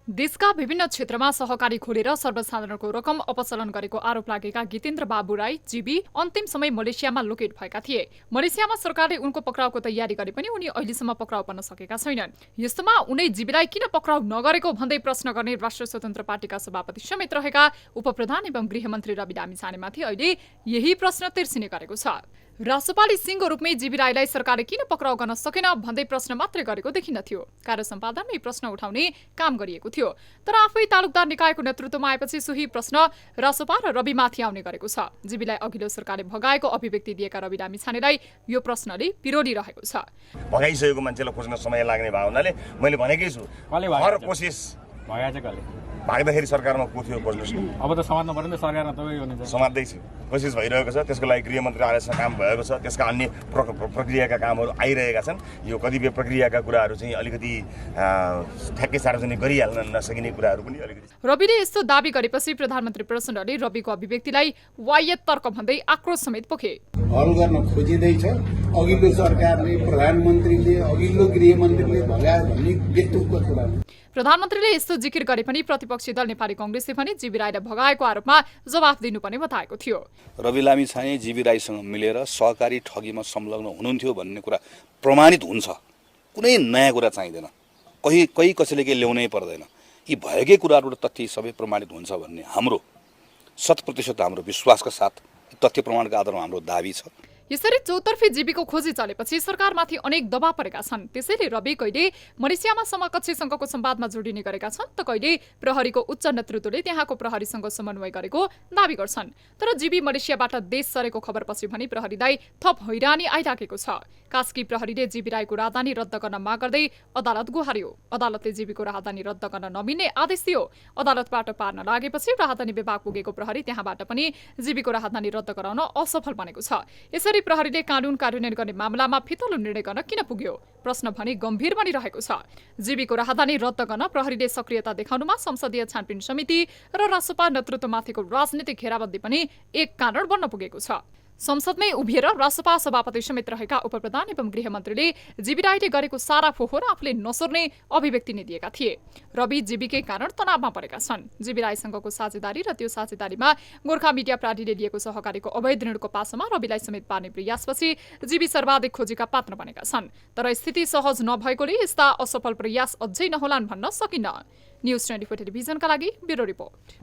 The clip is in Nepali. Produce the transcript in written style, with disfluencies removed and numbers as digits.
देशका विभिन्न क्षेत्रमा सहकारी खोलेर सर्वसाधारणको रकम अपचलन गरेको आरोप लागेका गीतेन्द्र बाबु राई जीबी अन्तिम समय मलेसियामा लोकेट भएका थिए। मलेसियामा सरकारले उनको पक्राउको तयारी गरे पनि उनी अहिलेसम्म पक्राउ पर्न सकेका छैनन्। यस्तोमा उनै जीबीलाई किन पक्राउ नगरेको भन्दै प्रश्न गर्ने राष्ट्रिय स्वतन्त्र पार्टीका सभापति समेत रहेका उपप्रधान एवं गृहमन्त्री रवि लामिछानेमाथि अहिले यही प्रश्न तिर्सिने गरेको छ। राष्ट्रपालले सिंहको रूपमै जीबी राईलाई सरकारले किन पक्राउ गर्न सकेन भन्दै प्रश्न मात्रै गरेको देखिन्थ्यो। कार्य सम्पादनमा प्रश्न उठाउने काम गरिएको थियो, तर आफै तालुकदार निकायको नेतृत्वमा आएपछि सोही प्रश्न राष्ट्रपा र रविमाथि आउने गरेको छ। जीबीलाई अघिल्लो सरकारले भगाएको अभिव्यक्ति दिएका रवि लामिछानेलाई यो प्रश्नले पिरोलिरहेको छ। भगाइसकेको मान्छेलाई खोज्न समय लाग्ने भावनाले मैले भनेकै छु हर कोसिस भाग्दाखेरि सरकारमा को थियो खोज्नुहोस् न। अब त समात्नु पर्यो नि त, सरकारमा तपाईँ हुनुहुन्छ। समात्दैछु, कोसिस भइरहेको छ, त्यसको लागि गृहमन्त्री आदेशमा काम भएको छ, त्यसका अन्य प्रक्रियाका कामहरू आइरहेका छन्। यो कतिपय प्रक्रियाका कुराहरू चाहिँ अलिकति ठ्याक्कै सार्वजनिक गरिहाल्न नसकिने कुराहरू पनि अलिकति। रविले यस्तो दाबी गरेपछि प्रधानमन्त्री प्रचण्डले रविको अभिव्यक्तिलाई वायत तर्क भन्दै आक्रोश समेत पोखे। हल गर्न खोजिँदैछ, अघिल्लो सरकारले प्रधानमन्त्रीले अघिल्लो गृहमन्त्रीले भगायो भन्ने बेतुकको कुरा। प्रधानमन्त्रीले यस्तो जिकिर गरे पनि प्रतिपक्षी दल नेपाली कांग्रेसले पनि जीबी राईलाई भगाएको आरोपमा जवाफ दिनुपर्ने बताएको थियो। रवि लामिछाने जीबी राईसँग मिलेर सहकारी ठगीमा संलग्न हुनुहुन्थ्यो भन्ने कुरा प्रमाणित हुन्छ। कुनै नयाँ कुरा चाहिँदैन, कहीँ कसैले केही ल्याउनै पर्दैन। यी भएकै कुराहरू तथ्य सबै प्रमाणित हुन्छ भन्ने हाम्रो 100% हाम्रो विश्वासका साथ तथ्य प्रमाणका आधारमा हाम्रो दाबी छ। यसरी चौतर्फी जीबीको खोजी चलेपछि सरकारमाथि अनेक दबाव परेका छन्। त्यसैले रवि कहिले मलेसियामा समकक्षी संघको संवादमा जोडिने गरेका छन् त कहिले प्रहरीको उच्च नेतृत्वले त्यहाँको प्रहरीसँग समन्वय गरेको दावी गर्छन्। तर जीबी मलेसियाबाट देश सरेको खबरपछि पनि प्रहरीलाई थप हैरानी आइराखेको छ। कास्की प्रहरीले जीबी राईको राजधानी रद्द गर्न माग गर्दै अदालत गुहार्यो। अदालतले जीबीको राजधानी रद्द गर्न नमिल्ने आदेश दियो। अदालतबाट पार नलागेपछि राजधानी विभाग पुगेको प्रहरी त्यहाँबाट पनि जीबीको राजधानी रद्द गराउन असफल बनेको छ। यसरी प्रहरीले कानून कार्यान्वयन गर्ने मामलामा फितलो निर्णय गर्न किन पुग्यो? प्रश्न भने गम्भीर बनिरहेको छ। जीबीको राजधानी रद्द गर्न प्रहरीले सक्रियता देखाउनुमा संसदीय छानबिन समिति र राष्ट्रपा नेतृत्वमाथिको राजनीतिक घेराबन्दी पनि एक कारण बन्न पुगेको छ। संसदमै उभिएर राष्ट्रपा सभापति समेत रहेका उपप्रधान एवं गृहमन्त्रीले जीबी राईले गरेको सारा फोहोर आफूले नसर्ने अभिव्यक्ति नै दिएका थिए। रवि जीबीकै कारण तनावमा परेका छन्। जीबी राईसँगको साझेदारी र त्यो साझेदारीमा गोर्खा मिडिया प्राधिले लिएको सहकारीको अवैध ऋणको पासोमा रविलाई समेत पार्ने प्रयासपछि जीबी सर्वाधिक खोजीका पात्र बनेका छन्। तर स्थिति सहज नभएकोले यस्ता असफल प्रयास अझै नहोलान् भन्न सकिन्न। न्यूज 24 टेलिभिजनका लागि ब्युरो रिपोर्ट।